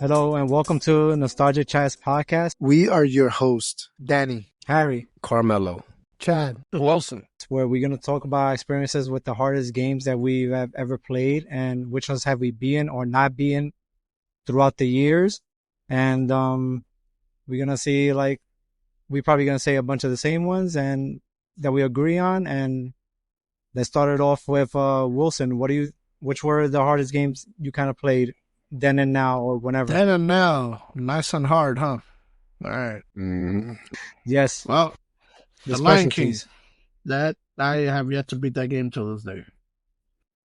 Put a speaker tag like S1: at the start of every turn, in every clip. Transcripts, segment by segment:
S1: Hello and welcome to Nostalgia Chats podcast.
S2: We are your host, Danny,
S1: Harry,
S3: Carmelo,
S4: Chad,
S3: Wilson.
S1: where we're going to talk about experiences with the hardest games that we have ever played and which ones have we been or not been throughout the years. And we're going to see, we're probably going to say a bunch of the same ones and that we agree on. And let's start it off with Wilson. Which were the hardest games you kind of played then and now or whenever?
S4: then and now. Nice and hard, huh? All right.
S3: Mm-hmm.
S1: Yes.
S4: Well, The Lion King.
S1: specialties.
S4: That I have yet to beat that game till this day.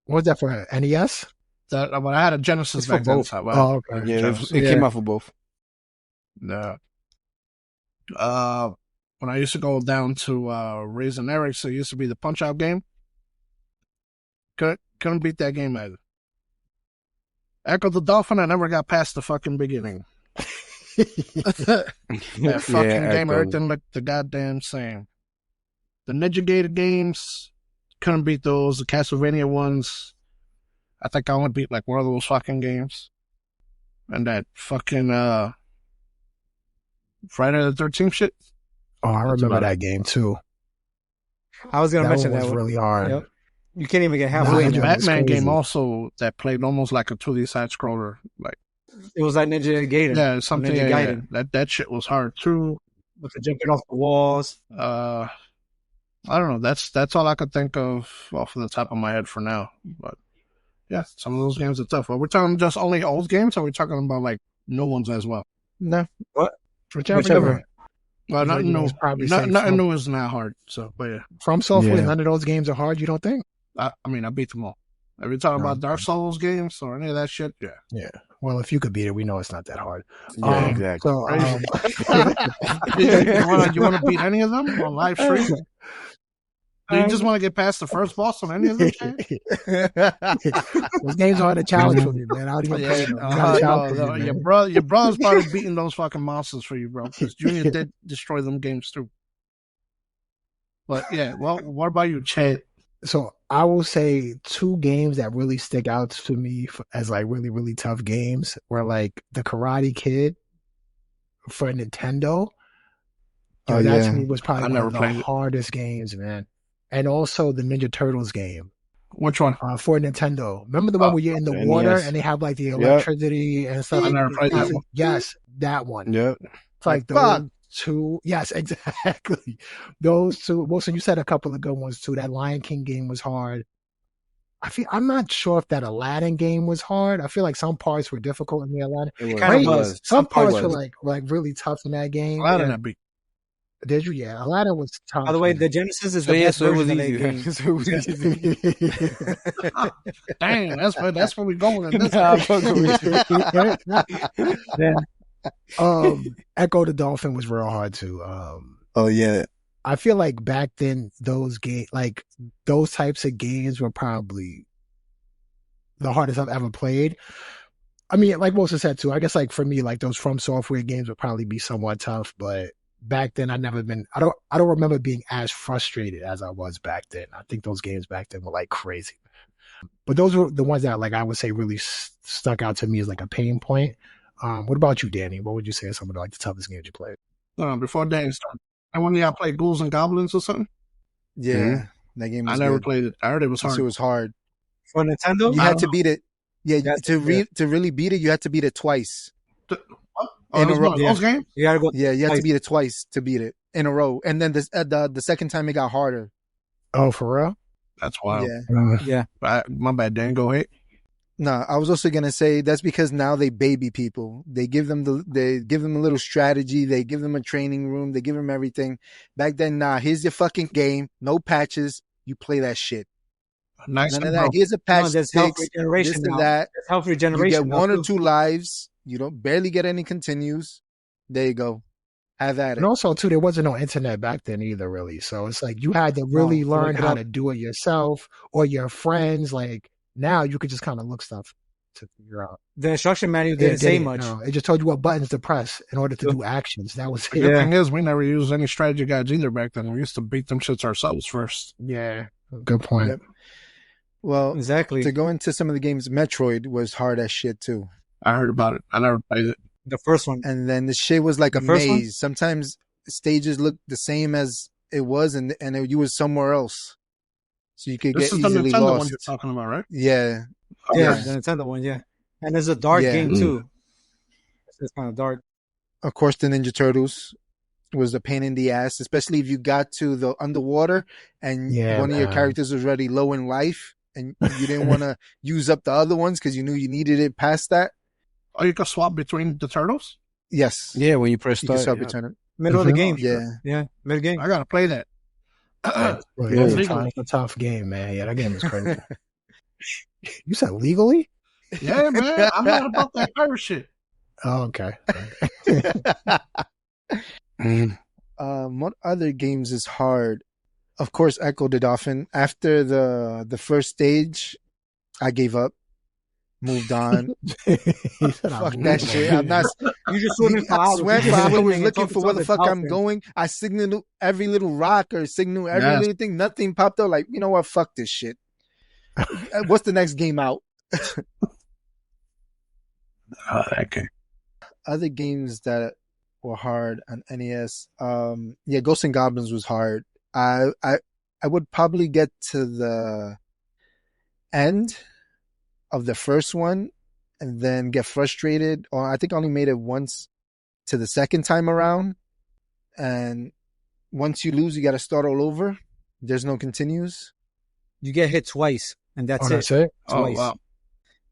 S5: What was that for? NES?
S4: But I had a Genesis
S5: It's for
S4: back then.
S5: both.
S4: So
S5: Oh, okay.
S3: Yeah,
S4: Genesis.
S3: it came out for both.
S4: No. When I used to go down to Raisin Eric's, it used to be the Punch-Out game. Couldn't beat that game either. Echo the Dolphin, I never got past the fucking beginning. That fucking game,
S3: Echo.
S4: everything looked the goddamn same. The Ninja Gator games, couldn't beat those. The Castlevania ones, I think I only beat like one of those fucking games. And that fucking Friday the 13th shit.
S5: Oh, I
S4: That's
S5: remember
S4: about
S5: that game too.
S1: I was going to
S5: That
S1: mention
S5: one
S1: that
S5: was
S1: one.
S5: really hard.
S1: Yep. You can't even get
S5: Nah,
S1: halfway.
S4: The
S5: Ninja
S1: now.
S5: Gator-
S4: Batman
S5: crazy.
S4: game also that played almost like a 2D side scroller. Like
S1: It was like Ninja Gaiden.
S4: yeah, something
S1: Ninja
S4: yeah,
S1: Gaiden.
S4: that shit was hard too.
S1: With the jumping off the walls.
S4: I don't know. That's all I could think of off the top of my head for now. But yeah, some of those games are tough. Are we talking just only old games, or are we talking about like new ones as well?
S5: No.
S1: What?
S5: Whichever.
S4: Well,
S5: Like,
S4: nothing new.
S5: it's probably
S4: Nothing
S5: safe.
S4: new is not hard. So, but yeah,
S5: From Software,
S3: Yeah.
S5: none of those games are hard, you don't think?
S4: I mean, I beat them all. Are we talking about Dark Souls games or any of that shit? Yeah.
S5: Yeah. Well, if you could beat it, we know it's not that hard.
S3: Yeah, exactly.
S5: So,
S4: You want to beat any of them on live stream? Do you just want to get past the first boss on any of them? Shit?
S5: those games are the challenge for me, man. I don't even play them. It's not a challenge for me, man.
S4: Your brother's probably beating those fucking monsters for you, bro. Because Junior did destroy them games too. But yeah, well, what about you, Chad?
S5: So I will say two games that really stick out to me as like really, really tough games were like the Karate Kid for Nintendo.
S2: Oh,
S5: That
S2: yeah.
S5: to me was probably
S4: I
S5: one
S4: never
S5: of the
S4: played it.
S5: hardest games, man. And also the Ninja Turtles game
S4: Which one?
S5: for Nintendo. Remember the one where you're in the
S3: NES.
S5: water and they have like the electricity and stuff?
S4: I never played that one.
S5: Yes, that one.
S3: Yep.
S5: It's like
S4: Fuck.
S5: those two. Yes, exactly. Those two. Wilson, you said a couple of good ones too. That Lion King game was hard. I'm not sure if that Aladdin game was hard. I feel like some parts were difficult in the Aladdin.
S3: It was.
S1: kinda
S3: It
S1: was.
S5: Some parts
S3: was.
S5: were like really tough in that game.
S4: I didn't beat.
S5: Did you? Yeah, Aladdin was tough.
S1: By the way,
S5: man.
S1: the Genesis is
S3: So
S1: the
S3: yeah,
S1: best
S3: so it was
S1: version of
S3: easy.
S1: that game.
S3: So it was easy.
S4: Dang, that's where we going in this.
S3: Nah, I'm fucking with you.
S5: Yeah. Echo the Dolphin was real hard too.
S2: Oh, yeah.
S5: I feel like back then those types of games were probably the hardest I've ever played. I mean, like Wilson said too, I guess like for me, like those From Software games would probably be somewhat tough, but back then I don't remember being as frustrated as I was back then. I think those games back then were like crazy. But those were the ones that like I would say really stuck out to me as like a pain point. What about you, Danny? What would you say are some of like the toughest games you played?
S4: Before Danny started, and when y'all played Ghouls and Goblins or something,
S2: Yeah.
S3: Mhm.
S2: That game was
S4: I never
S2: good.
S4: played it. I heard it was hard.
S2: It was hard.
S1: For Nintendo?
S2: You had to beat it. Yeah,
S1: Yes,
S2: to really beat it, you had to beat it twice.
S4: Oh,
S2: in a
S4: those,
S2: row.
S4: one of those games?
S1: You gotta go.
S2: Yeah, you had
S1: Twice.
S2: to beat it twice to beat it in a row. And then the second time it got harder.
S5: Oh, for real?
S4: That's wild.
S2: Yeah.
S1: Yeah.
S4: My bad, Dan. Go ahead.
S2: No, I was also gonna say that's because now they baby people. They give them a little strategy. They give them a training room. They give them everything. Back then, nah. Here's your fucking game. No patches. You play that shit.
S4: Nice.
S2: None of
S4: and
S2: that.
S4: broke.
S2: Here's a patch
S1: No, there's health
S2: fix.
S1: regeneration
S2: This
S1: now.
S2: and that.
S1: There's health
S2: You
S1: regeneration.
S2: get one
S1: now,
S2: or
S1: too.
S2: two lives. You don't barely get any continues. There you go. Have at it.
S5: And also, too, there wasn't no internet back then either, really. So it's like you had to really
S1: No,
S5: learn
S1: look it
S5: how
S1: up.
S5: to do it yourself or your friends. Like now, you could just kind of look stuff to figure out.
S1: The instruction manual
S5: It
S1: didn't say
S5: didn't,
S1: much.
S5: no. It just told you what buttons to press in order to do actions. That was
S4: The
S5: it.
S4: good
S1: Yeah.
S4: thing is, we never used any strategy guides either back then. We used to beat them shits ourselves first.
S5: Yeah, good point.
S2: Yep. Well,
S1: Exactly.
S2: to go into some of the games, Metroid was hard as shit too.
S4: I heard about it. I never played it.
S1: The first one.
S2: And then the shit was like
S1: The
S2: a
S1: first one?
S2: maze. Sometimes stages looked the same as it was, and you was somewhere else, so you could
S4: This
S2: get
S4: is the
S2: easily
S4: Nintendo
S2: lost.
S4: one you're talking about, right?
S2: Yeah,
S1: Yeah,
S2: Yeah.
S1: the Nintendo one, yeah. And it's a dark
S2: Yeah.
S1: game too. It's kind of dark.
S2: of course, the Ninja Turtles was a pain in the ass, especially if you got to the underwater and
S5: Yeah,
S2: one of your
S5: man.
S2: characters was already low in life, and you didn't want to use up the other ones because you knew you needed it past that.
S4: Oh, you can swap between the turtles?
S2: Yes,
S3: Yeah, when you press
S2: you can
S3: start.
S2: start return it.
S1: Middle of the
S5: Mhm.
S1: game.
S2: Yeah,
S1: Yeah, middle game.
S4: I gotta play that.
S5: Well,
S3: Yeah.
S5: it's a tough game, man. Yeah, that game is crazy. You said legally?
S4: Yeah, man. I'm not about that pirate shit.
S5: Oh, okay.
S3: Mm.
S2: What other games is hard? Of course, Echo the Dolphin. After the first stage, I gave up, moved on.
S5: He said,
S2: Fuck
S5: I'm
S2: that
S5: legal.
S2: shit. I'm not.
S1: You just swimming for
S2: I
S1: hours.
S2: swam
S1: You
S2: for
S1: just
S2: hours
S1: swimming and
S2: looking
S1: talking
S2: for
S1: to
S2: where the
S1: other
S2: fuck I'm
S1: dolphins.
S2: going. I signaled every little rock or signal every
S4: Yes.
S2: little thing. Nothing popped up. Like, you know what? Fuck this shit. What's the next game out?
S4: Okay.
S2: Other games that were hard on NES. Yeah, Ghosts and Goblins was hard. I would probably get to the end of the first one and then get frustrated. Or I think I only made it once to the second time around. And once you lose, you got to start all over. There's no continues.
S1: You get hit twice, and that's
S5: Oh,
S1: it.
S5: that's it?
S4: Oh,
S1: Twice.
S4: wow.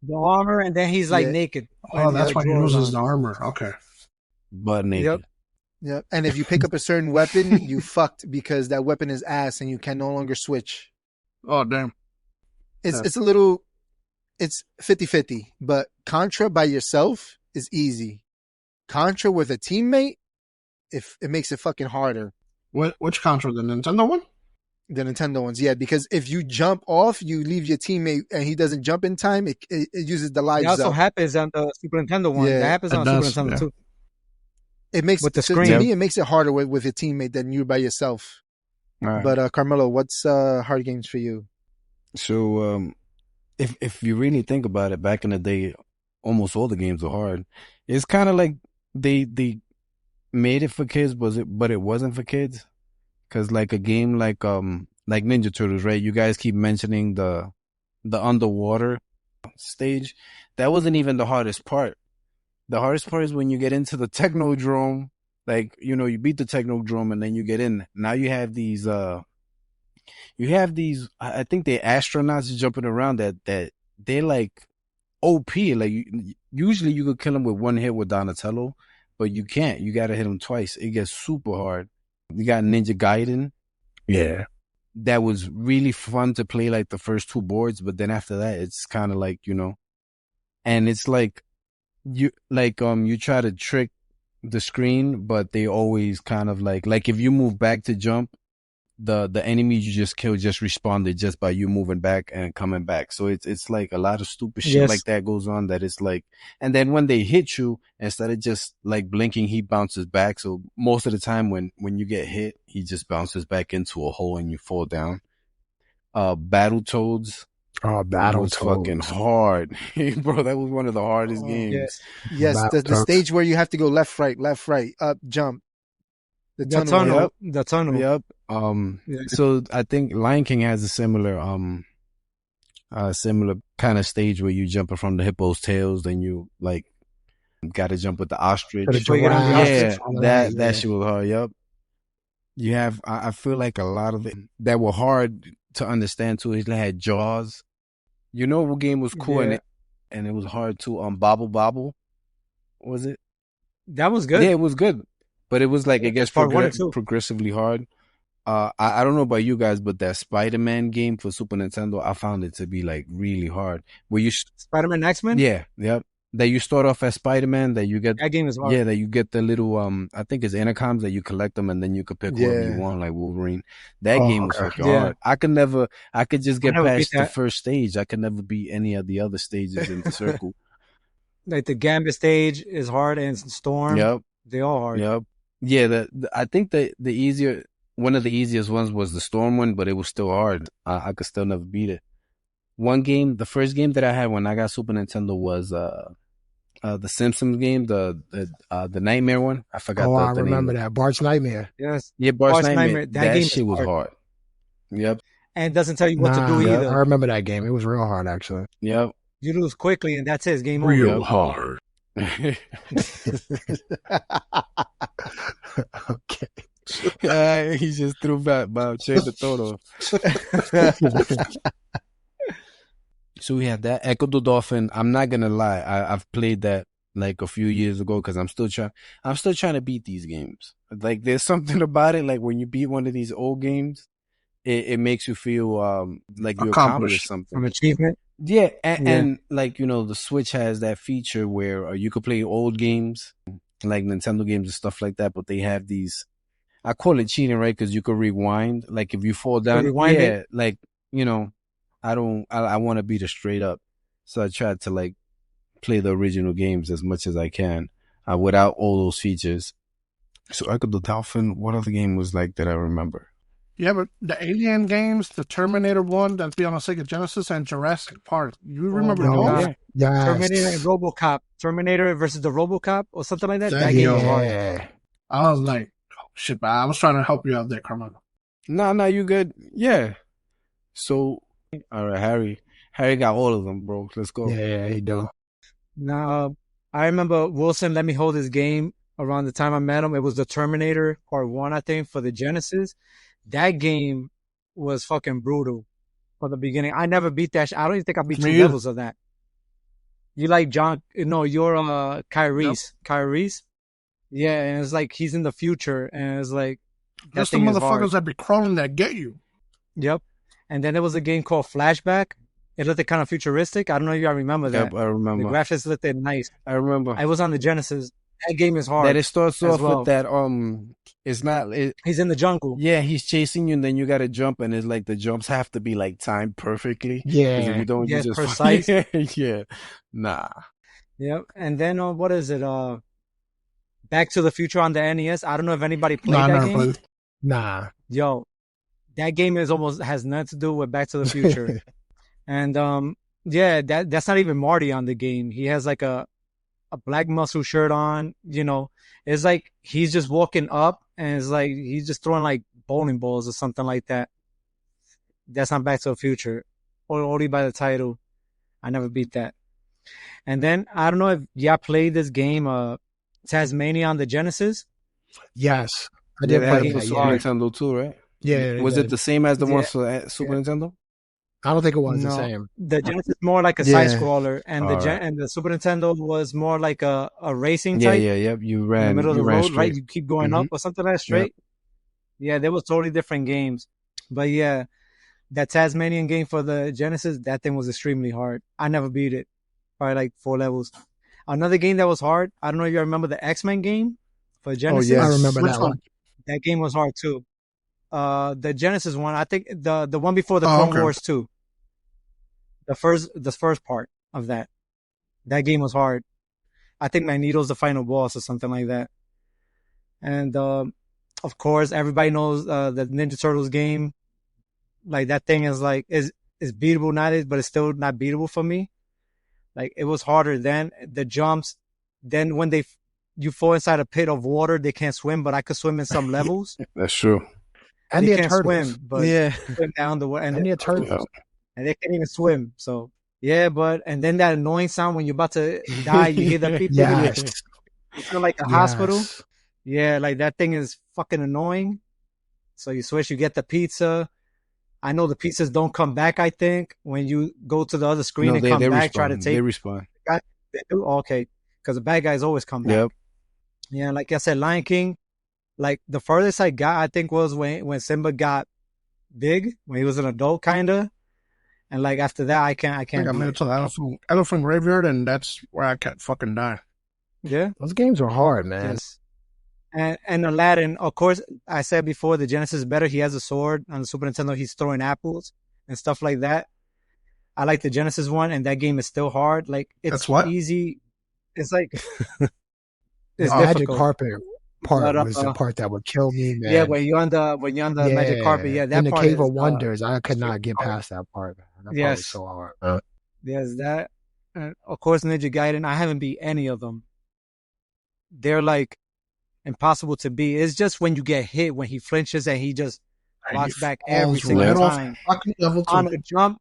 S1: The armor, and then he's like
S2: Yeah.
S1: naked.
S4: Oh,
S1: And
S4: that's
S1: the
S4: why he
S1: drawers
S4: loses the
S1: on.
S4: armor. Okay.
S3: Butt naked.
S1: Yep.
S2: Yeah. And if you pick up a certain weapon, you fucked because that weapon is ass and you can no longer switch.
S4: Oh, damn.
S2: It's
S4: Yeah.
S2: it's a little, it's 50-50, but Contra by yourself is easy. Contra with a teammate, if it makes it fucking harder.
S4: Which Contra? The Nintendo one?
S2: The Nintendo ones, yeah, because if you jump off, you leave your teammate and he doesn't jump in time, it uses the
S1: It
S2: lives
S1: also
S2: up.
S1: happens on the Super Nintendo one.
S2: Yeah.
S1: That happens
S4: It
S1: on
S4: does,
S1: Super Nintendo
S4: yeah.
S1: too.
S2: It makes
S1: With the
S2: to
S1: screen.
S2: me, it makes it harder with a teammate than you by yourself.
S3: All right.
S2: But Carmelo, what's hard games for you?
S3: So, if you really think about it, back in the day, almost all the games were hard. It's kind of like they made it for kids, but it wasn't for kids. Cause like a game like Ninja Turtles, right? You guys keep mentioning the underwater stage. That wasn't even the hardest part. The hardest part is when you get into the Technodrome. Like, you know, you beat the Technodrome and then you get in. Now you have these I think they're astronauts jumping around that they're like OP. Like usually you could kill them with one hit with Donatello, but you can't. You got to hit them twice. It gets super hard. You got Ninja Gaiden.
S5: Yeah.
S3: That was really fun to play like the first two boards, but then after that it's kind of like, you know, and it's like you try to trick the screen, but they always kind of like if you move back to jump, the enemy you just killed just responded just by you moving back and coming back. So it's like a lot of stupid shit
S1: Yes.
S3: like that goes on that it's like, and then when they hit you, instead of just like blinking, he bounces back. So most of the time when you get hit, he just bounces back into a hole and you fall down. Battletoads.
S5: Oh,
S3: Was fucking hard. Bro, that was one of the hardest
S1: Oh,
S3: games.
S1: yes.
S2: Yes, the
S5: Battletoads.
S2: stage where you have to go left, right, up, jump. The
S1: The
S2: tunnel.
S1: tunnel.
S3: Yep.
S1: The tunnel.
S3: Yep.
S1: Yeah.
S3: So I think Lion King has a similar kind of stage where you jumping from the hippo's tails, then you like got to jump with the ostrich.
S5: Gotta
S1: Before you get on the
S5: giraffe,
S1: ostrich.
S5: all
S3: that
S5: yeah.
S3: shit was hard. Yep. You have, I feel like a lot of it that were hard to understand too. It had Jaws. You know what game was cool
S1: Yeah.
S3: and it was hard too. Bobble Bobble, was it?
S1: That was good.
S3: Yeah, it was good, but it was like it gets
S1: Part 1 and 2.
S3: progressively hard. I don't know about you guys, but that Spider-Man game for Super Nintendo, I found it to be like really hard. Where you,
S1: Spider-Man X-Men.
S3: yeah, yep. That you start off as Spider-Man, that you get,
S1: That game is hard.
S3: yeah, that you get the little, I think it's intercoms that you collect them and then you could pick whoever
S2: Yeah.
S3: you want, like Wolverine. That
S5: Oh,
S3: game was
S5: okay.
S3: fucking
S1: Yeah.
S3: hard. I could just get
S1: never beat
S3: past the
S1: that.
S3: first stage. I could never beat any of the other stages in the circle.
S1: Like the Gambit stage is hard, and Storm.
S3: Yep.
S1: They all hard.
S3: Yep. Yeah, I think one of the easiest ones was the Storm one, but it was still hard. I could still never beat it. The first game that I had when I got Super Nintendo was the Simpsons game, the nightmare one. I forgot
S5: Oh, I
S3: the
S5: remember
S3: name.
S5: that. Bart's Nightmare.
S1: Yes.
S3: Yeah, Bart's
S1: Bart's
S3: Nightmare.
S1: Nightmare. That
S3: That
S1: game is
S3: shit was
S1: hard.
S3: hard. Yep.
S1: And it doesn't tell you what to do
S5: Nah,
S3: Yep.
S1: either.
S5: I remember that game. It was real hard, actually.
S3: Yep.
S1: You lose quickly, and that's it. It's game
S4: Real
S1: over.
S3: Yep.
S4: hard.
S5: Okay.
S3: He just threw back Boucher the Toro. So we have that Echo the Dolphin. I'm not gonna lie, I've played that like a few years ago because I'm still trying to beat these games. Like there's something about it. Like when you beat one of these old games, it makes you feel like you accomplished something.
S1: From achievement.
S3: Yeah,
S1: Yeah.
S3: and like the Switch has that feature where you could play old games, like Nintendo games and stuff like that. But they have these. I call it cheating, right? Because you could rewind. Like if you fall down,
S1: rewind
S3: yeah,
S1: it?
S3: like I want to beat it straight up. So I tried to like play the original games as much as I can without all those features. So Echo the Dolphin, what other game was like that I remember?
S4: Yeah, but the Alien games, the Terminator one that's be on the Sega Genesis, and Jurassic Park. You remember
S1: my
S4: those?
S1: God.
S5: Yes.
S1: Terminator and RoboCop. Terminator versus the RoboCop or something like that.
S4: That
S1: That game was
S4: game-
S1: hard.
S5: Yeah.
S4: I was like, oh, shit, but I was trying to help you out there, Carmelo.
S3: No, you good. Yeah. So, all right, Harry got all of them, bro. Let's go.
S5: Yeah, he do.
S1: Now, I remember Wilson let me hold his game around the time I met him. It was the Terminator Part 1, I think, for the Genesis. That game was fucking brutal from the beginning. I never beat that. I don't even think I beat
S4: Me
S1: 2
S4: either.
S1: levels of that. You like John? No, you're Kyrie's. Kyrie's. Yeah, and it's like he's in the future, and it's like that
S4: That's the
S1: thing is hard.
S4: motherfuckers that be crawling that get you.
S1: Yep. And then there was a game called Flashback. It looked kind of futuristic. I don't know if y'all remember that.
S3: Yep, I
S1: The
S3: remember.
S1: graphics looked nice.
S3: I remember.
S1: I was on the Genesis. That game is hard.
S3: That it starts
S1: as
S3: off
S1: well.
S3: with that it's not
S1: He's in the jungle.
S3: yeah, he's chasing you and then you gotta jump and it's like the jumps have to be like timed perfectly. 'Cause if
S5: Yeah.
S3: you don't,
S1: Yeah,
S3: you just
S1: precise.
S3: yeah. Nah.
S1: Yep. And then what is it? Back to the Future on the NES. I don't know if anybody played
S4: No, I
S1: that
S4: never
S1: game.
S4: played.
S5: Nah.
S1: Yo, that game has nothing to do with Back to the Future. And yeah, that's not even Marty on the game. He has like a black muscle shirt on. It's like he's just walking up and it's like he's just throwing like bowling balls or something like that. That's not Back to the Future. Or only by the title. I never beat that. And then I don't know if y'all played this game, Tasmania on the Genesis.
S5: Yes. I
S1: Yeah,
S5: did
S1: that
S5: play
S1: game
S5: that.
S1: was
S3: Super
S1: hard.
S3: Nintendo too, right?
S5: Yeah.
S3: Was it the same as the
S1: Yeah.
S3: ones for Super Nintendo?
S5: I don't think it was the
S1: No.
S5: same.
S1: The Genesis is more like a
S2: Yeah.
S1: side scroller, and
S3: All right.
S1: and the Super Nintendo was more like a racing
S3: Yeah,
S1: type
S3: yep. You
S1: in
S3: ran
S1: the middle of
S3: you
S1: the
S3: ran
S1: road, right?
S3: straight.
S1: You keep going up or something like that straight. Yeah, they were totally different games. But yeah, that Tasmanian game for the Genesis, that thing was extremely hard. I never beat it. Probably like 4 levels. Another game that was hard, I don't know if you remember the X-Men game for Genesis.
S2: yes.
S5: I remember
S4: Which
S5: that
S4: one?
S5: one.
S1: That game was hard too. The Genesis one, I think the one before the
S4: Oh,
S1: Clone
S4: okay.
S1: Wars 2. The first part of that. That game was hard. I think Magneto's the final boss or something like that. And of course, everybody knows the Ninja Turtles game. Like that thing is like is beatable nowadays, but it's still not beatable for me. Like it was harder then. The jumps, then when you fall inside a pit of water, they can't swim, but I could swim in some levels.
S3: That's true.
S5: And
S1: they
S5: the
S1: can't
S5: turtles.
S1: swim, but
S3: Yeah.
S1: swim down the water,
S5: And the turtles.
S1: and they can't even swim. So yeah, and then that annoying sound when you're about to die, you hear that people.
S5: Yes.
S1: You feel like a hospital. Yeah, like that thing is fucking annoying. So you switch, you get the pizza. I know the pizzas don't come back. I think when you go to the other screen
S3: No,
S1: and come back,
S3: respawn.
S1: try to
S3: They
S1: take.
S3: respawn.
S1: They do? Okay, because the bad guys always come back.
S3: Yep.
S1: Yeah, like I said, Lion King. Like the furthest I got, I think was when Simba got big, when he was an adult, kinda. And like after that, I can't.
S4: I think I
S1: do
S4: made
S1: it.
S4: it to the elephant graveyard, and that's where I can't fucking die.
S1: Yeah.
S5: Those games were hard, man.
S1: Yes. And Aladdin, of course, I said before the Genesis is better. He has a sword. On the Super Nintendo, he's throwing apples and stuff like that. I like the Genesis one, and that game is still hard. Like it's
S4: That's what?
S1: easy. It's like it's
S5: The magic
S1: difficult.
S5: carpet part
S1: But,
S5: was the part that would kill me, man.
S1: Yeah, when you're on the magic carpet, yeah, that
S5: in the
S1: part
S5: Cave
S1: is,
S5: of Wonders, I could not get past that part. Man. That part
S1: Yes.
S5: was so hard.
S1: There's that, And of course, Ninja Gaiden, I haven't beat any of them. They're like impossible to beat. It's just when you get hit, when he flinches and he just walks back every single
S4: right off
S1: time.
S4: fucking level
S1: On
S4: 2.
S1: a jump,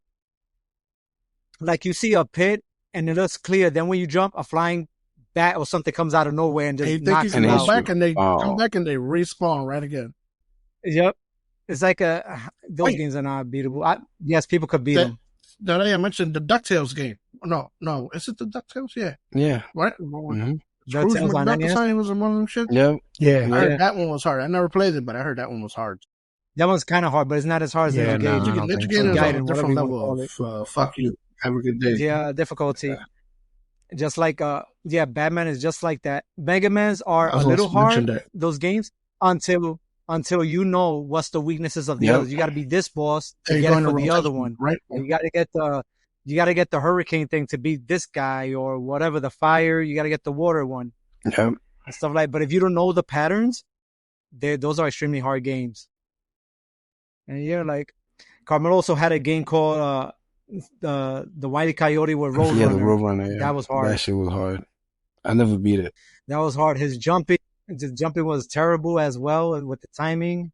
S1: like you see a pit and it looks clear. Then when you jump, a flying bat or something comes out of nowhere and
S4: And you
S1: just
S4: think you
S1: knocks
S4: can
S1: you
S4: go
S1: out.
S4: back and they
S3: Oh.
S4: come back and they respawn right again.
S1: Yep. It's like those
S4: Wait.
S1: games are not beatable. Yes, people could beat
S4: That-
S1: them.
S4: That I mentioned the DuckTales game. No. Is it the DuckTales? Yeah.
S3: Yeah.
S4: Right?
S3: Mm-hmm.
S4: Scrooge
S1: DuckTales on
S4: McDuck or
S1: NES?
S4: something was one of them shit.
S3: Yep.
S5: Yeah.
S4: I
S1: Yeah.
S4: heard that one was hard. I never played it, but I heard that one was hard.
S1: That one's kind of hard, but it's not as hard as
S5: Yeah,
S1: Ninja
S5: no,
S1: Gaiden.
S5: I don't
S4: Ninja
S5: think
S4: Gaiden
S5: so.
S4: is on
S1: Gaiden,
S4: a
S1: whatever
S4: different
S1: you wanna
S4: level
S1: call
S4: of fuck you. Have a good day.
S1: Yeah, difficulty. Just like Batman is just like that. Mega Man's are
S4: I was
S1: a little
S4: also mentioned
S1: hard,
S4: that.
S1: those games, until you know what's the weaknesses of the
S3: Yep.
S1: others. You got to be this boss to
S4: They're
S1: get it
S4: going
S1: for
S4: to
S1: the other
S4: rotation,
S1: one.
S4: right?
S1: And you got to get the hurricane thing to beat this guy or whatever, the fire. You got to get the water one
S3: Yep.
S1: and stuff like. But if you don't know the patterns, those are extremely hard games. And yeah, like Carmelo also had a game called the Wile E. Coyote with Roadrunner.
S3: Yeah, the Roadrunner. Yeah.
S1: That was hard.
S3: That shit was hard. I never beat it.
S1: That was hard. His jumping was terrible as well with the timing.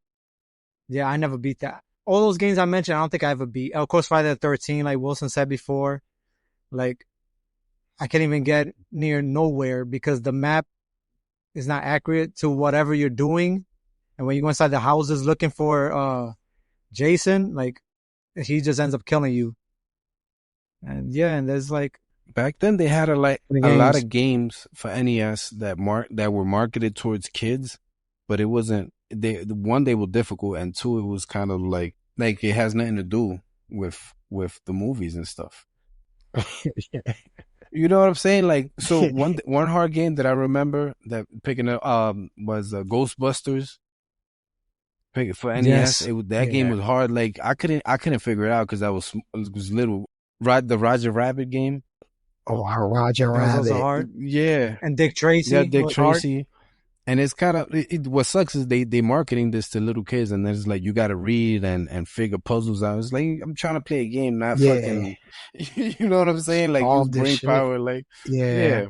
S1: Yeah, I never beat that. All those games I mentioned, I don't think I ever beat. Of course, Friday the 13th, like Wilson said before, like I can't even get near nowhere because the map is not accurate to whatever you're doing. And when you go inside the houses looking for Jason, like he just ends up killing you. And yeah, and there's like
S3: Back then, they had a lot
S1: games.
S3: of games for NES that were marketed towards kids, but it wasn't. They were difficult, and two, it was kind of like it has nothing to do with the movies and stuff. You know what I'm saying? Like, so one hard game that I remember that picking up was Ghostbusters. Pick it for NES.
S1: Yes.
S3: That game was hard. Like I couldn't figure it out because it was little. The Roger Rabbit game.
S5: Oh, Roger
S1: that was also
S5: Rabbit.
S1: hard.
S3: Yeah.
S1: And Dick Tracy.
S3: Yeah, Dick
S1: was hard.
S3: Tracy. And it's kind of what sucks is they marketing this to little kids, and then it's like you got to read and figure puzzles out. It's like I'm trying to play a game, not fucking. You know what I'm saying? Like
S5: All
S3: use
S5: this
S3: brain
S5: shit.
S3: power. Like
S5: Yeah.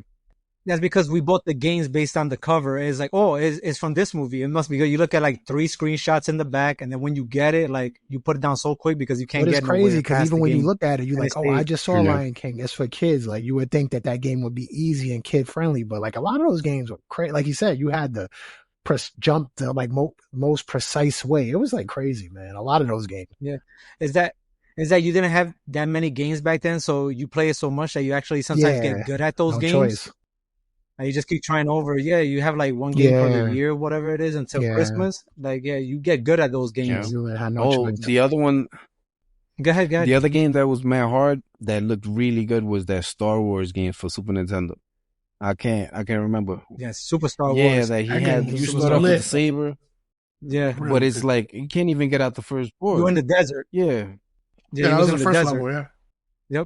S1: That's because we bought the games based on the cover. It's like, oh, it's from this movie. It must be good. You look at like 3 screenshots in the back, and then when you get it, like you put it down so quick because you can't
S5: But
S1: get
S5: it's crazy
S1: nowhere
S5: because
S1: past
S5: even
S1: the
S5: when you
S1: game.
S5: look at it, you're
S1: And
S5: like,
S1: it's
S5: oh, I
S1: safe.
S5: just saw
S3: Yeah.
S5: Lion King. It's for kids. Like you would think that game would be easy and kid friendly, but like a lot of those games were crazy. Like you said, you had to jump the like most precise way. It was like crazy, man. A lot of those games.
S1: Is that you didn't have that many games back then, so you play it so much that you actually sometimes
S5: Yeah,
S1: get good at those
S5: No
S1: games?
S5: choice.
S1: And you just keep trying over. Yeah, you have like one game per
S5: Yeah.
S1: the year, whatever it is, until
S5: Yeah.
S1: Christmas. Like, yeah, you get good at those
S3: Yeah.
S1: games.
S5: You had no
S3: oh,
S5: choice.
S3: the other one,
S1: Go ahead.
S3: the other game that was mad hard that looked really good was that Star Wars game for Super Nintendo. I can't remember.
S1: Yeah, Super Star
S3: Yeah,
S1: Wars.
S3: that he
S4: That
S3: had.
S4: game
S3: You
S4: was
S3: start off with
S4: lit.
S3: the saber,
S1: Yeah,
S3: but it's like you can't even get out the first board.
S1: you in the desert.
S3: Yeah.
S1: Yeah,
S4: Yeah,
S1: you
S4: that was
S1: in
S4: the
S1: the
S4: first
S1: desert.
S4: level, yeah.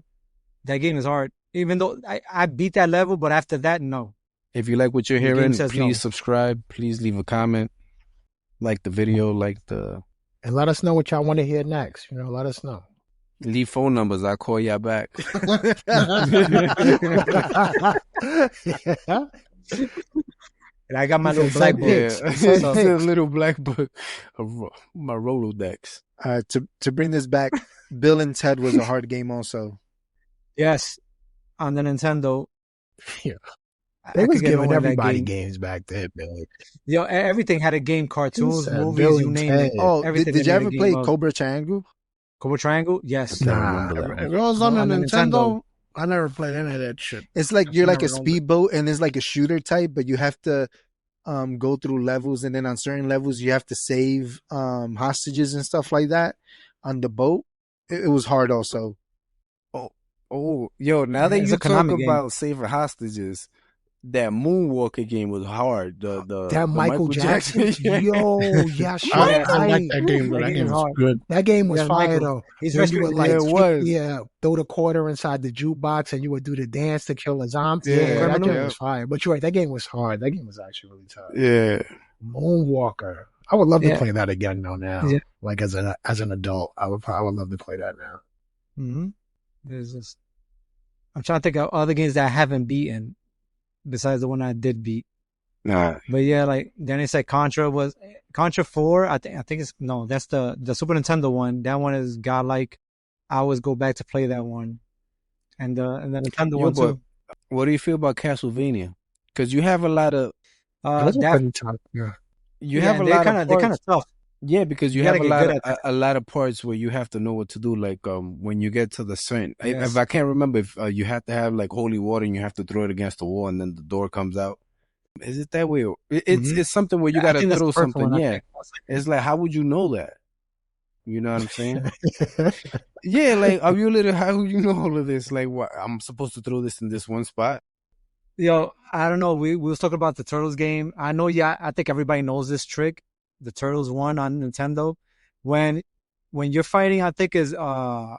S1: That game is hard. Even though I beat that level, but after that, no.
S3: If you like what you're
S1: The game
S3: hearing,
S1: says
S3: please
S1: no.
S3: subscribe. Please leave a comment. Like the video,
S5: And let us know what y'all want to hear next. You know, let us know.
S3: leave phone numbers. I'll call y'all back.
S1: And I got my little
S5: Send
S1: black book.
S5: pics.
S3: Yeah,
S5: Send
S3: it's a
S5: pics.
S3: little black book of my Rolodex.
S2: To bring this back, Bill and Ted was a hard game also.
S1: Yes, on the Nintendo.
S5: Yeah.
S1: I
S5: They was
S1: could get
S5: giving
S1: nowhere in that
S5: everybody
S1: game.
S5: games back then, Billy.
S1: Yo, everything had a game. Cartoons,
S5: said
S1: movies,
S5: Bill
S1: you
S5: and
S1: name
S5: Ted.
S1: it.
S2: Oh,
S1: Everything
S2: did
S1: they
S2: you
S1: made a
S2: ever
S1: game
S2: play
S1: of.
S2: Cobra Triangle?
S1: Cobra Triangle? Yes.
S3: I can't
S5: Nah.
S3: remember that
S4: If
S3: one.
S4: it was on
S1: On
S4: the
S1: the
S4: Nintendo,
S1: Nintendo.
S4: I never played any of that shit.
S2: It's like you're like a
S4: never owned it.
S2: speedboat and it's like a shooter type, but you have to go through levels, and then on certain levels you have to save hostages and stuff like that on the boat. It was hard also.
S3: Oh, yo! Now that
S1: It's
S3: you
S1: a
S3: talk
S1: Konami game.
S3: about saving hostages, that Moonwalker game was hard. The
S5: Michael Jackson.
S3: Yeah.
S5: Yo, yeah, sure.
S4: I like that game, but
S1: That
S4: that
S1: game
S4: game
S1: is
S4: was
S1: hard.
S4: good.
S5: That game was
S1: Yeah,
S5: fire
S1: Michael.
S5: though.
S1: He's
S5: When you
S1: rescuing.
S5: would like,
S3: Yeah, it was.
S5: throw the quarter inside the jukebox and you would do the dance to kill a zombie.
S3: Yeah,
S5: Yeah, that
S1: criminal.
S5: game was fire. But you're right, that game was hard. That game was actually really tough.
S3: Yeah.
S5: Moonwalker. I would love to
S1: Yeah.
S5: play that again though now.
S1: Yeah.
S5: Like as an adult. I would love to play that now.
S1: Mm-hmm. There's this. I'm trying to think of other games that I haven't beaten besides the one I did beat.
S3: Nah,
S1: But yeah, like Danny said, Contra 4. I think it's no, that's the Super Nintendo one. That one is godlike. I always go back to play that one, and the Nintendo
S3: yo,
S1: one
S3: but
S1: too.
S3: what do you feel about Castlevania? Because you have a lot of
S5: Those are
S1: That
S5: pretty tough. Yeah.
S3: you
S1: yeah,
S3: have a
S1: and they're
S3: lot
S1: kind
S3: of
S1: of they're kind
S3: parts.
S1: of tough.
S3: Yeah, because you
S1: You
S3: have
S1: gotta
S3: a
S1: get
S3: lot
S1: good
S3: of
S1: at that.
S3: a lot of parts where you have to know what to do. Like when you get to the certain, if
S1: Yes.
S3: I can't remember if you have to have like holy water and you have to throw it against the wall and then the door comes out. Is it that way? It's something where you
S1: I
S3: got to
S1: think that's
S3: throw
S1: the first
S3: something.
S1: one. I
S3: Yeah,
S1: think.
S3: it's like how would you know that? You know what I'm saying? Yeah, like are you literally how would you know all of this? Like what I'm supposed to throw this in this one spot?
S1: Yo, I don't know. We was talking about the Turtles game. I know. Yeah, I think everybody knows this trick. The Turtles one on Nintendo. When you're fighting, I think is
S3: No,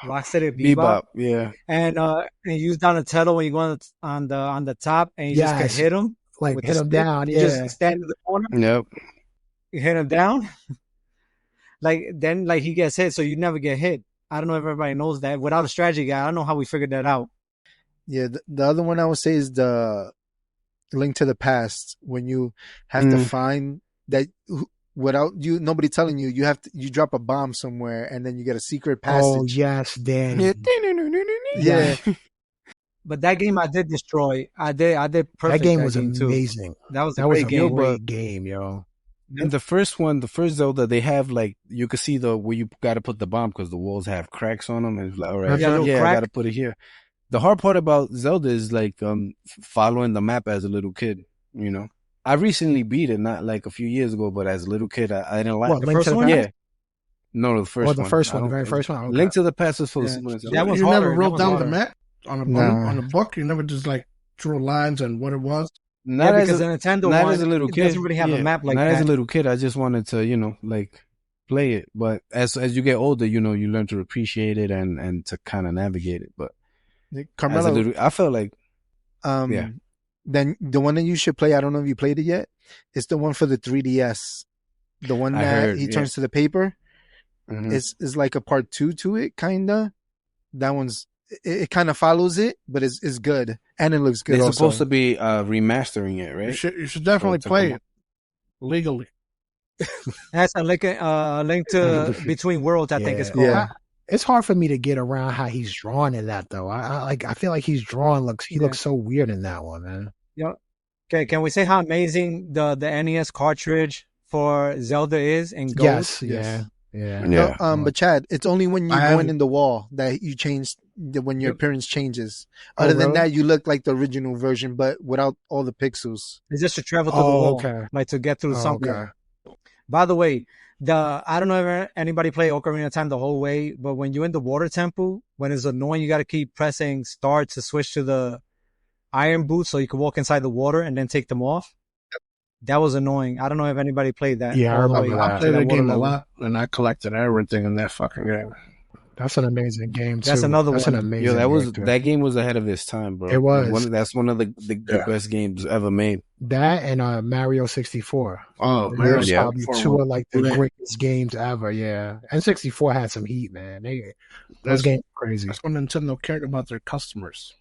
S1: Rocksteady Bebop,
S3: Bebop. Yeah,
S1: and you use Donatello when you go on the top, and you just can
S5: Yes.
S1: hit him
S5: Like
S1: with
S5: hit
S1: the
S5: them
S1: stick.
S5: down.
S1: You
S5: Yeah.
S1: just stand in the corner,
S3: yep.
S1: you hit him down. Then he gets hit, so you never get hit. I don't know if everybody knows that. Without a strategy guy, I don't know how we figured that out.
S2: Yeah, the other one I would say is the Link to the Past, when you have to find that without you nobody telling you, you drop a bomb somewhere and then you get a secret
S5: Oh
S2: passage.
S5: yes, Danny.
S2: Yeah.
S1: But that game I did destroy. I did perfect
S5: That game was
S1: too.
S5: amazing.
S1: That was a
S5: That was
S1: great
S5: a
S1: game.
S5: great game, yo.
S3: In the first one, the first Zelda, they have like you could see the where you got to put the bomb because the walls have cracks on them. And it's like, all right,
S1: Yeah, a little
S3: I
S1: crack.
S3: got to put it here. The hard part about Zelda is like following the map as a little kid. You know, I recently beat it, not like a few years ago, but as a little kid, I didn't like
S5: What,
S1: The
S5: Link
S1: first
S5: to the
S1: one?
S5: Past?
S3: Yeah, no, the first
S5: Or the
S3: one.
S5: first
S3: I
S5: one, the
S3: don't
S5: very
S3: think-
S5: first one. Okay.
S3: Link to the Past is for the
S1: Yeah.
S3: Super Nintendo.
S1: That was
S4: You
S1: harder.
S4: never wrote
S1: That was
S4: down
S1: harder.
S4: the map on
S2: Nah.
S4: a book. You never just like drew lines and what it was.
S3: Not as
S1: because
S3: a,
S1: the Nintendo
S3: not
S1: one
S3: as a little
S1: it
S3: kid.
S1: doesn't really have a map like
S3: not
S1: that.
S3: as a little kid. I just wanted to, like play it. But as you get older, you learn to appreciate it and to kind of navigate it. But as a
S2: Carmelo,
S3: little, I felt like yeah.
S2: then the one that you should play, I don't know if you played it yet. It's the one for the 3DS. The one
S3: I
S2: that
S3: heard,
S2: he
S3: yeah.
S2: turns to the paper.
S3: mhm.
S2: Is like a part 2 to it, kinda. That one's it kind of follows it, but it's good and it looks good.
S3: They're
S2: also.
S3: supposed to be remastering it, right?
S4: You should definitely
S3: So to
S4: play
S3: come
S4: it legally.
S1: That's a link to Between Worlds, I think it's called.
S2: Yeah.
S5: It's hard for me to get around how he's drawn in that though. I feel like he's drawn he looks so weird in that one, man.
S1: Okay, can we say how amazing the NES cartridge for Zelda is and gold?
S5: Yes, yeah.
S3: Yeah.
S2: But Chad, it's only when you
S4: I
S2: go
S4: haven't-
S2: in the wall that you change when your appearance changes.
S5: Oh,
S2: Other than
S5: really?
S2: that, you look like the original version, but without all the pixels.
S1: It's just to travel to the
S5: Oh,
S1: wall,
S5: okay.
S1: like to get through
S5: Oh,
S1: something.
S5: okay.
S1: By the way, I don't know if anybody played Ocarina of Time the whole way, but when you're in the water temple, when it's annoying, you got to keep pressing start to switch to the iron boots so you can walk inside the water and then take them off. That was annoying. I don't know if anybody played that.
S5: Yeah, I
S1: all the
S5: remember
S1: way
S5: that.
S4: I
S1: to
S4: played that
S1: water
S4: game a
S1: level.
S4: lot, and I collected everything in that fucking game.
S5: That's an amazing game too.
S1: That's another
S5: That's
S1: one.
S5: an amazing
S3: Yo,
S5: game, too.
S3: game was ahead of its time, bro.
S5: It was.
S3: That's one of the
S4: Yeah.
S3: best games ever made.
S5: That and Mario 64.
S4: Oh,
S5: Those
S4: Mario
S5: are
S3: yeah.
S5: probably
S4: 64
S5: two of like the
S4: lit.
S5: greatest games ever. Yeah, and 64 had some heat, man. Those games were crazy.
S4: That's when Nintendo cared about their customers.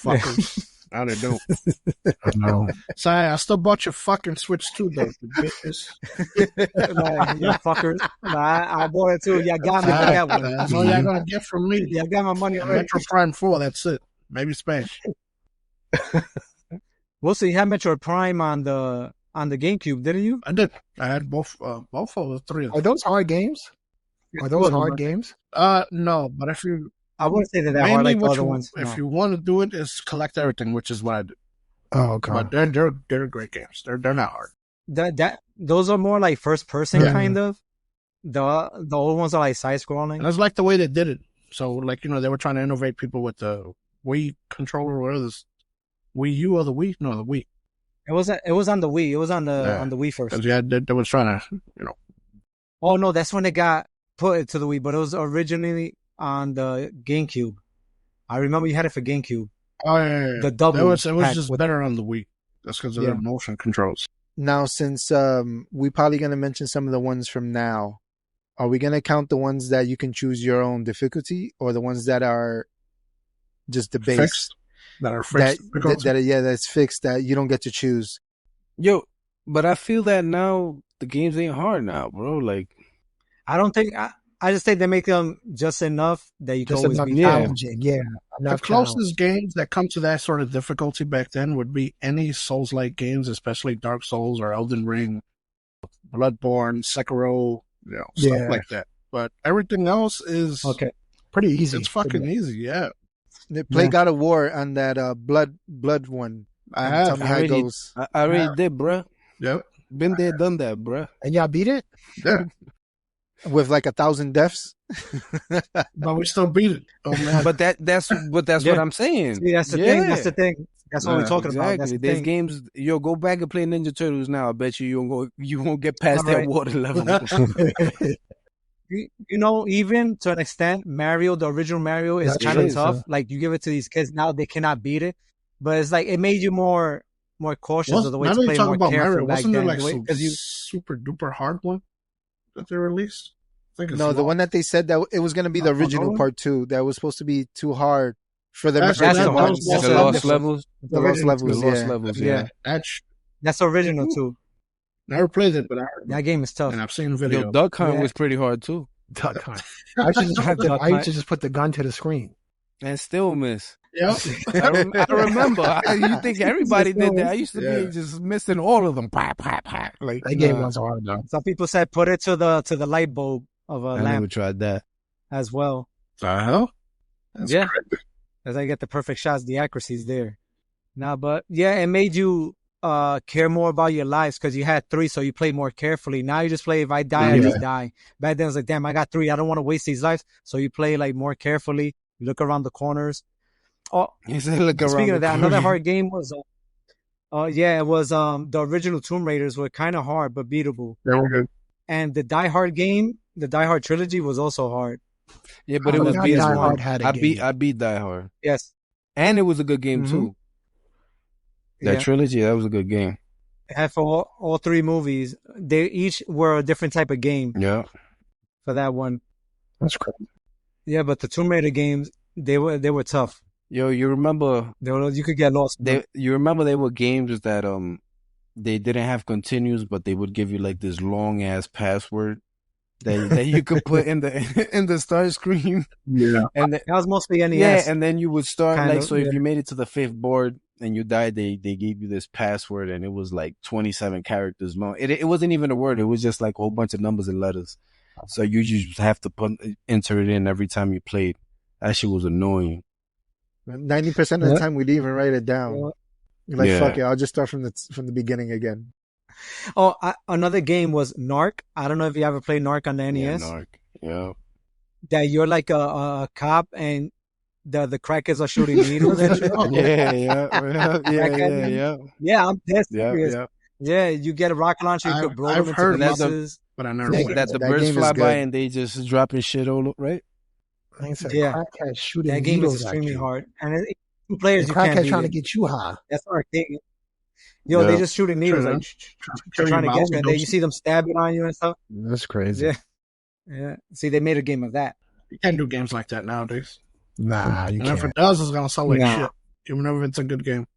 S4: Fuckers. Now they don't.
S5: I know.
S4: Sorry, I still bought your fucking Switch too, though, you bitches.
S1: Like, you fuckers. I bought it too. Y'all got me for that one.
S4: That's all y'all gonna get from me.
S1: Y'all got my money already.
S4: Metro Prime 4, that's it. Maybe Spanish.
S1: We'll see. You had Metroid Prime on the GameCube, didn't you?
S4: I did. I had both of the three of
S5: Are
S4: them.
S5: those hard games? Are those hard games?
S4: No, but if you
S1: I wouldn't say that hard
S4: mainly
S1: like the
S4: what
S1: other
S4: you,
S1: ones.
S4: if
S1: No.
S4: you want to do it is collect everything, which is what I did.
S5: Oh, okay.
S4: But they're great games. They're not hard.
S1: Those are more like first person
S5: Yeah.
S1: kind of. The old ones are like side
S4: And
S1: scrolling.
S4: I like the way they did it. So like, they were trying to innovate people with the Wii controller or this Wii U or the Wii? No, the Wii.
S1: It was on the Wii. It was on the Wii first.
S4: Because they was trying to,
S1: Oh no, that's when it got put to the Wii, but it was originally on the GameCube. I remember you had it for GameCube.
S4: oh yeah.
S1: The double
S4: It was
S1: pack
S4: just
S1: with-
S4: better on the Wii. That's because of
S1: Yeah.
S4: their motion controls.
S2: Now, since we're probably gonna mention some of the ones from now, are we gonna count the ones that you can choose your own difficulty, or the ones that are just the base.
S4: Fixed. That are fixed.
S2: That's fixed, that you don't get to choose.
S3: Yo, but I feel that now the games ain't hard now, bro. Like,
S1: I don't think. I just think they make them just enough that you can
S5: Just
S1: always
S5: enough
S1: beat.
S5: challenging. Yeah.
S4: The
S5: Enough
S4: closest games that come to that sort of difficulty back then would be any Souls-like games, especially Dark Souls or Elden Ring, Bloodborne, Sekiro, stuff
S5: Yeah.
S4: like that. But everything else is
S5: pretty easy.
S4: It's fucking easy, yeah.
S2: They play
S1: Yeah.
S2: God of War on that blood one.
S4: I
S2: And
S4: have.
S2: Tell me how it goes.
S3: I already did, bruh.
S4: Yep.
S3: Been there, done that, bruh.
S5: And y'all beat it?
S4: Yeah.
S2: With like 1,000 deaths.
S4: But we still beat it. Oh man.
S3: But that's
S1: Yeah.
S3: what I'm saying.
S1: See, that's the thing. That's the thing. That's what we're talking about. That's
S3: Exactly.
S1: the
S3: There's
S1: thing.
S3: games. Yo, go back and play Ninja Turtles now. I bet you won't get past that
S1: Alright.
S3: water level.
S1: You know, even to an extent, Mario, the original Mario, is
S5: That's
S1: kind of
S3: true,
S1: tough. Like you give it to these kids now, they cannot beat it. But it's like it made you more cautious of the way
S4: now
S1: to
S4: that
S1: play,
S4: you talk
S1: more
S4: about
S1: careful
S4: Mario,
S1: back
S4: wasn't there
S1: then.
S4: like some
S1: Because you
S4: super duper hard one that they released? I think it's
S2: No, the one that they said that it was going to be the original
S4: One?
S2: part 2. That was supposed to be too hard for the
S4: That's
S1: the
S2: original
S1: one.
S2: ones.
S1: That's
S3: the
S1: the
S3: lost
S1: one.
S3: levels.
S2: The lost levels,
S3: The lost
S2: yeah.
S3: levels.
S1: Yeah.
S3: Yeah.
S1: that's original too.
S4: Never played it, but I heard
S1: That game is tough.
S4: and I've seen video.
S3: Yo, Duck Hunt
S1: Yeah.
S3: was pretty hard too.
S5: Duck Hunt. I used to just put the gun to the screen.
S3: And still miss.
S4: Yep.
S3: I remember. You think everybody did that? I used to
S5: Yeah.
S3: be just missing all of them. Pop, pop, pop. Like
S5: That game
S3: nah,
S5: was hard though.
S1: Some people said put it to the light bulb of a
S3: I never
S1: lamp
S3: tried that.
S1: as well.
S4: The hell? That's
S1: Yeah.
S4: crazy.
S1: As I get the perfect shots, the accuracy's there. Nah, but yeah, it made you care more about your lives because you had 3, so you play more carefully. Now you just play, if I die, I
S4: Yeah.
S1: just die. Back then it was like, damn, I got 3. I don't want to waste these lives. So you play like more carefully. You look around the corners. Oh,
S3: He said, "Look around."
S1: speaking of
S3: the
S1: that, another
S3: corner.
S1: hard game was it was the original Tomb Raiders were kind of hard but beatable.
S4: They were good.
S1: And the Die Hard game, the Die Hard trilogy was also hard.
S3: Yeah, but
S5: I
S3: it was
S5: forgot
S3: beatable.
S5: Die Hard had a game.
S3: I beat Die Hard,
S1: Yes.
S3: and it was a good game
S1: Mhm.
S3: too. That
S1: Yeah.
S3: trilogy, that was a good game.
S1: It had for all 3 movies. They each were a different type of game
S3: Yeah.
S1: for that one.
S5: That's crazy.
S1: Yeah, but the Tomb Raider games, they were tough.
S3: Yo, you remember?
S1: You could get lost.
S3: You remember they were games that they didn't have continues, but they would give you like this long ass password that you could put in the start screen.
S4: Yeah.
S3: And
S1: That was mostly NES.
S3: yeah, and then you would start
S1: Kind
S3: like
S1: of,
S3: so. If
S1: yeah.
S3: you made it to the 5th board and you died, they gave you this password, and it was like 27 characters long. It wasn't even a word; it was just like a whole bunch of numbers and letters. So you just have to enter it in every time you played. That shit was annoying.
S2: 90% of the time, we'd even write it down.
S1: Yeah.
S2: You're like,
S3: Yeah.
S2: fuck it, I'll just start from the beginning again.
S1: Oh, another game was Narc. I don't know if you ever played Narc on the
S3: Yeah,
S1: NES.
S3: Narc. Yeah.
S1: That you're like a cop and the crackers are shooting needles at you.
S3: Yeah.
S1: Yeah, I'm dead
S3: Yeah,
S1: serious.
S3: yeah.
S1: Yeah, you get a rocket launcher, you
S4: I've-
S1: could blow
S4: I've
S1: them
S4: heard
S1: into
S4: about
S1: pieces.
S4: But I never
S2: Yeah,
S4: played
S3: That
S4: it.
S3: the
S2: That
S3: birds
S2: game is
S3: fly by
S2: good.
S3: and they just dropping shit all over, right?
S5: Like I said,
S1: Yeah.
S5: crackhead shooting
S1: That game is
S5: needles at
S1: extremely
S5: you.
S1: hard. And 2 players,
S5: The
S1: you can't
S5: crackhead
S1: beat
S5: trying
S1: it.
S5: to get you high.
S1: That's arcade. Yo,
S3: Yeah.
S1: they just shooting needles
S4: True,
S1: like
S4: Kill
S1: trying to
S4: your
S1: get you.
S4: mouth
S1: And then you see them stabbing on you and stuff.
S5: That's crazy.
S1: Yeah. Yeah. See, they made a game of that.
S4: You can't do games like that nowadays.
S5: Nah, you
S4: And if
S5: can't.
S4: it does, it's gonna sound like
S1: Nah.
S4: shit. Even if it's a good game.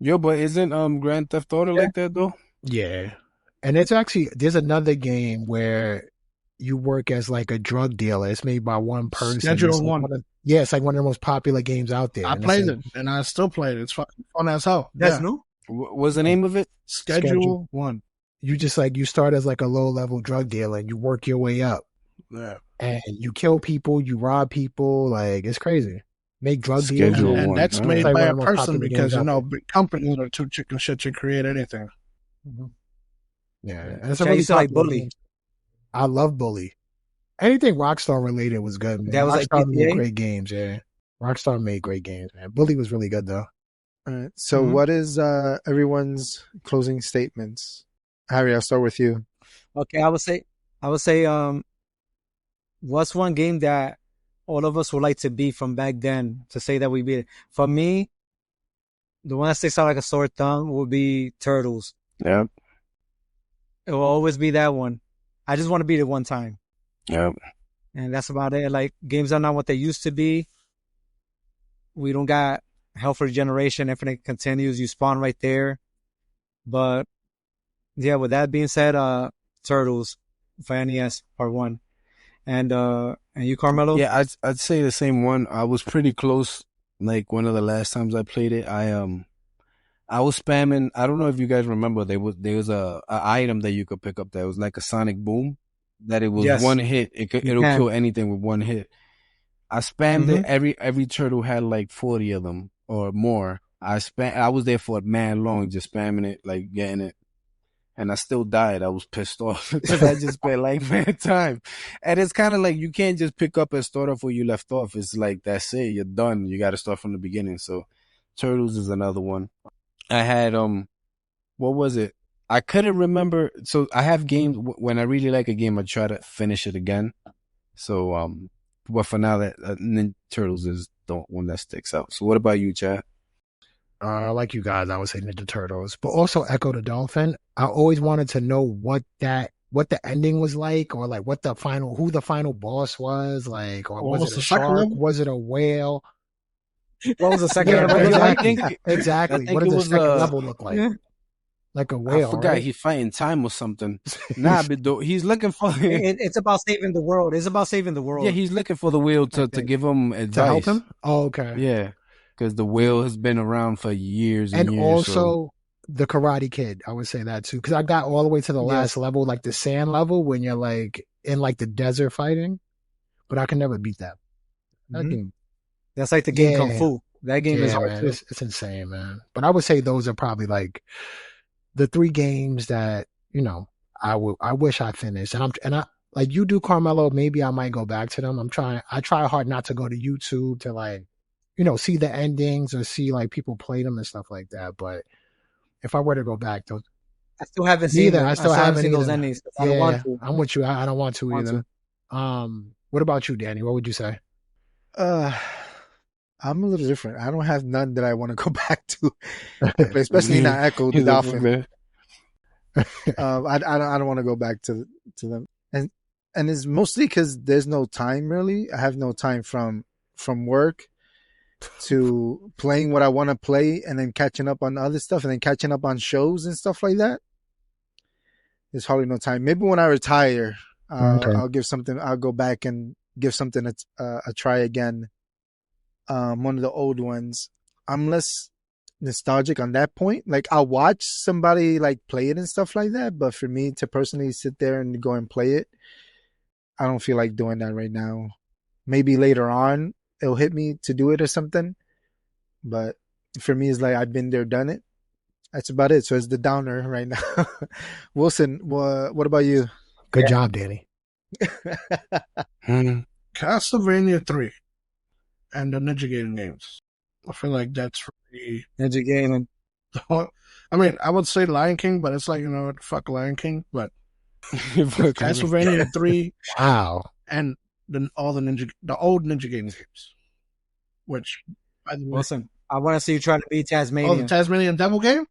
S3: Yo, but isn't Grand Theft Auto like that though?
S5: Yeah. And there's another game where you work as like a drug dealer. It's made by one person.
S4: Schedule
S5: It's like
S4: One.
S5: yeah, it's like one of the most popular games out there.
S4: I
S5: And it's
S4: played
S5: like-
S4: it, and I still play it. It's fucking fun as hell.
S1: That's
S4: Yeah.
S1: new.
S3: What's the name of it?
S4: Schedule 1.
S5: You just like, you start as like a low level drug dealer and you work your way up
S4: Yeah.
S5: and you kill people, you rob people. Like, it's crazy. Make drug
S3: Schedule
S5: deals.
S4: And
S3: One.
S4: that's
S3: All
S4: made
S5: right.
S4: by
S5: Like one
S4: a
S5: of the most
S4: person
S5: popular
S4: because,
S5: games
S4: you
S5: out
S4: know, big companies are too chicken shit to create anything.
S5: Yeah. And it's a
S1: I
S5: really
S1: used to like
S5: popular
S1: Bully.
S5: game. I love Bully. Anything Rockstar related was good, man.
S1: That was like
S5: Rockstar made
S1: GTA?
S5: great games, yeah. Rockstar made great games, man. Bully was really good though.
S2: All right. So
S1: Mhm.
S2: what is everyone's closing statements? Harry, I'll start with you.
S1: Okay, I would say, what's one game that all of us would like to beat from back then to say that we beat it? For me, the one that sticks out like a sore thumb would be Turtles.
S3: Yeah.
S1: It will always be that one. I just want to beat it one time.
S3: Yeah.
S1: And that's about it. Like, games are not what they used to be. we don't got health regeneration. Infinite continues. You spawn right there. But yeah, with that being said, Turtles for NES Part 1. And you, Carmelo?
S3: Yeah, I'd say the same one. I was pretty close. Like one of the last times I played it, I was spamming. I don't know if you guys remember. There was a item that you could pick up that was like a sonic boom. That it was
S1: Yes.
S3: one hit. It'll kill anything with one hit. I spammed it. Every turtle had like 40 of them or more. I was there for a man long, just spamming it, like getting it. And I still died. I was pissed off because I just spent like mad time. And it's kind of like you can't just pick up and start off where you left off. It's like, that's it. You're done. You got to start from the beginning. So Turtles is another one. I had, what was it? I couldn't remember. So I have games, when I really like a game, I try to finish it again. So, but for now, that Ninja Turtles is the one that sticks out. So what about you, Chad?
S5: Like you guys, I would say Ninja Turtles, but also Echo the Dolphin. I always wanted to know what the ending was like, or like who the final boss was, like, or
S4: What
S5: was it a shark?
S4: level?
S5: Was it a whale?
S1: What was the second
S5: Yeah,
S1: level?
S5: exactly.
S3: I
S5: Exactly.
S3: think
S5: What
S3: it
S5: does the
S3: was,
S5: second level look like?
S1: Yeah.
S5: Like a whale,
S3: I forgot
S5: right?
S3: he's fighting time or something. Nah, but he's looking for
S1: It's about saving the world. It's about saving the world.
S3: yeah, he's looking for the whale to
S1: Okay.
S3: give him
S5: To
S3: advice.
S5: help him? Oh, okay.
S3: Yeah, because the whale has been around for years and
S5: And
S3: years.
S5: also
S3: so.
S5: the Karate Kid, I would say that too, because I got all the way to the last level, like the sand level, when you're like in like the desert fighting, but I can never beat that. That
S1: Mhm.
S5: game,
S1: That's like the game Kung
S5: Yeah.
S1: Fu. That game is
S5: yeah,
S1: hard
S5: man,
S1: too.
S5: it's insane, man. But I would say those are probably like the 3 games that I wish I finished, and I like you do, Carmelo. Maybe I might go back to them. I try hard not to go to YouTube to like see the endings or see like people play them and stuff like that. But if I were to go back, those
S1: I still haven't seen
S5: neither.
S1: them.
S5: I still haven't
S1: seen those
S5: either.
S1: endings. I don't want to.
S5: I'm with you. I don't want to
S1: Want
S5: either. What about you, Danny? What would you say?
S2: I'm a little different. I don't have none that I want to go back to, especially not Echo the
S3: He's like,
S2: Dolphin. I don't want to go back to them, and it's mostly because there's no time really. I have no time from work to playing what I want to play, and then catching up on other stuff, and then catching up on shows and stuff like that. There's hardly no time. Maybe when I retire,
S5: Okay.
S2: I'll give something. I'll go back and give something a try again. One of the old ones. I'm less nostalgic on that point. Like I'll watch somebody like play it and stuff like that, but for me to personally sit there and go and play it, I don't feel like doing that right now. Maybe later on it'll hit me to do it or something, but for me it's like I've been there, done it. That's about it. So it's the downer right now. Wilson, what about you?
S5: Good job, Danny.
S4: Castlevania 3 and the Ninja Gaiden games. I feel like that's really.
S1: Ninja Gaiden.
S4: I mean, I would say Lion King, but it's like, fuck Lion King. But Castlevania 3
S5: Wow.
S4: and the old Ninja Gaiden games. Which, by the way,
S1: Wilson, I want to see you try to beat
S4: oh,
S1: Tasmania.
S4: the Tasmanian Devil game?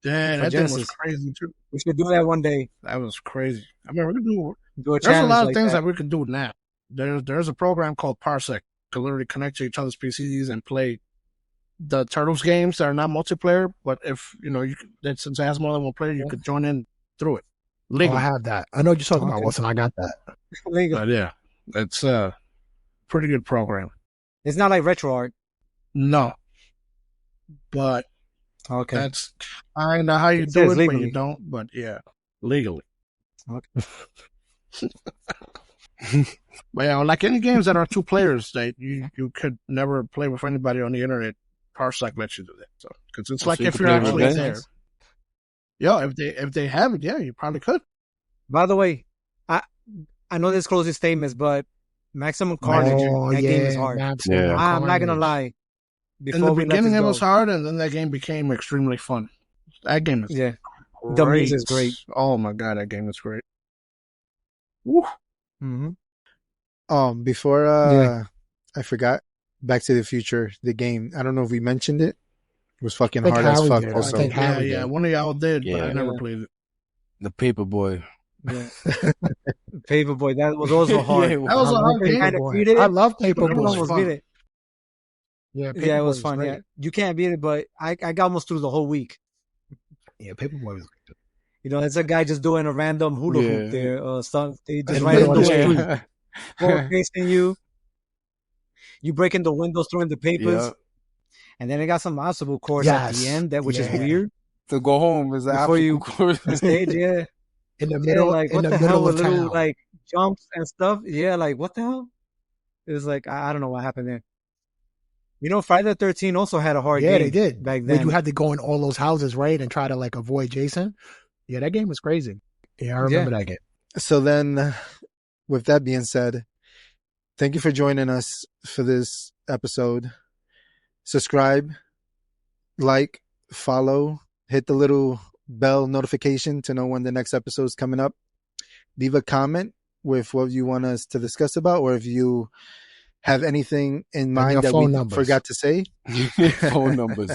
S4: Damn,
S1: For
S4: that thing was
S1: Genesis.
S4: crazy too.
S1: We should do that one day.
S4: That was crazy. I mean, we could do.
S1: Do a
S4: There's a
S1: challenge
S4: lot of
S1: like
S4: things
S1: that.
S4: that we can do now. There's a program called Parsec to literally connect to each other's PCs and play the Turtles games that are not multiplayer. But if since it has more than one player, you could join in through it.
S5: Oh,
S4: Legally.
S5: I have that. I know what you're talking about,
S1: Okay.
S5: Wilson. I got that.
S1: Legal.
S4: But yeah, it's a pretty good program.
S1: It's not like RetroArch.
S4: No, but
S1: Okay.
S4: that's I know how you
S1: It
S4: do
S1: says
S4: it, but
S1: legally.
S4: you don't. But yeah, legally.
S1: Okay.
S4: But yeah, like any games that are 2 players, that you could never play with anybody on the internet. Parsec lets you do that. So because it's
S3: So
S4: like
S3: you
S4: if
S3: could
S4: you're
S3: play with
S4: actually
S3: guys?
S4: there. Yeah, if they have it, yeah, you probably could.
S1: By the way, I know this closes statements, but Maximum Carnage, that game is hard.
S5: Maximum
S3: Yeah.
S1: I'm not gonna
S5: Carnage.
S1: lie.
S4: In the
S1: we let
S4: beginning,
S1: this
S4: it
S1: go,
S4: was hard, and then that game became extremely fun. That game is
S1: Yeah.
S4: great.
S1: The music's great.
S4: Oh my god, that game is great. Woo.
S1: Mm-hmm.
S2: Before
S1: Yeah.
S2: I forgot. Back to the Future, the game. I don't know if we mentioned it. It was fucking
S5: I think
S2: hard as
S5: Harry
S2: fuck.
S5: did. I
S2: Also,
S5: think
S4: Yeah,
S5: Harry
S4: yeah.
S5: did.
S4: One of y'all did, but
S3: Yeah.
S4: I never
S1: Yeah.
S4: played it.
S3: The Paperboy.
S1: Yeah. Paperboy, that was also hard.
S3: Yeah,
S4: That was a hard
S5: Paperboy.
S4: game.
S1: Kind of beat it.
S5: I love
S1: Everyone
S5: Paperboy.
S1: almost
S4: fun.
S1: beat it.
S5: Yeah,
S1: Yeah, it was
S5: Paperboy
S1: fun.
S5: great.
S1: Yeah, you can't beat it, but I got almost through the whole week.
S5: Yeah, Paperboy was good.
S1: You know, it's a guy just doing a random hula hoop
S3: Yeah.
S1: there, they
S5: In
S1: just
S5: the
S1: right
S5: middle
S1: in
S5: of
S1: the
S5: the
S1: street,
S5: street.
S1: forward facing you. You breaking the windows, throwing the papers,
S3: Yeah.
S1: and then they got some obstacle course at the
S5: Yes.
S1: end which is
S5: Yeah.
S1: weird.
S3: To go home is the
S1: Before you
S3: obstacle course.
S1: on stage, yeah,
S5: In the
S1: yeah,
S5: middle,
S1: like
S5: in
S1: what
S5: the
S1: the
S5: middle
S1: hell with
S5: of
S1: little
S5: town.
S1: like jumps and stuff. Yeah, like what the hell? It was like I don't know what happened there. You know, Friday the 13th also had a hard
S5: Yeah,
S1: game
S5: they did.
S1: back
S5: Where you
S1: then.
S5: had to go in all those houses, right, and try to like avoid Jason. Yeah, that game was crazy. Yeah, I remember that game.
S2: So then, with that being said, thank you for joining us for this episode. Subscribe, like, follow, hit the little bell notification to know when the next episode is coming up. Leave a comment with what you want us to discuss about, or if you have anything in mind
S5: your
S2: that
S5: phone
S2: we
S5: numbers.
S2: forgot to say.
S3: Phone numbers.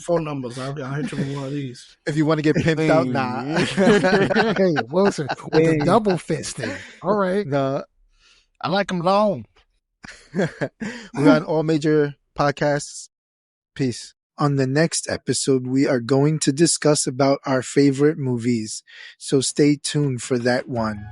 S4: Phone numbers. I'll hit you with one of these.
S2: If you want to get pimped out, nah.
S5: Hey, Wilson, with the double fist thing. All right.
S2: No.
S4: I like them long.
S2: We're on all major podcasts. Peace. On the next episode, we are going to discuss about our favorite movies. So stay tuned for that one.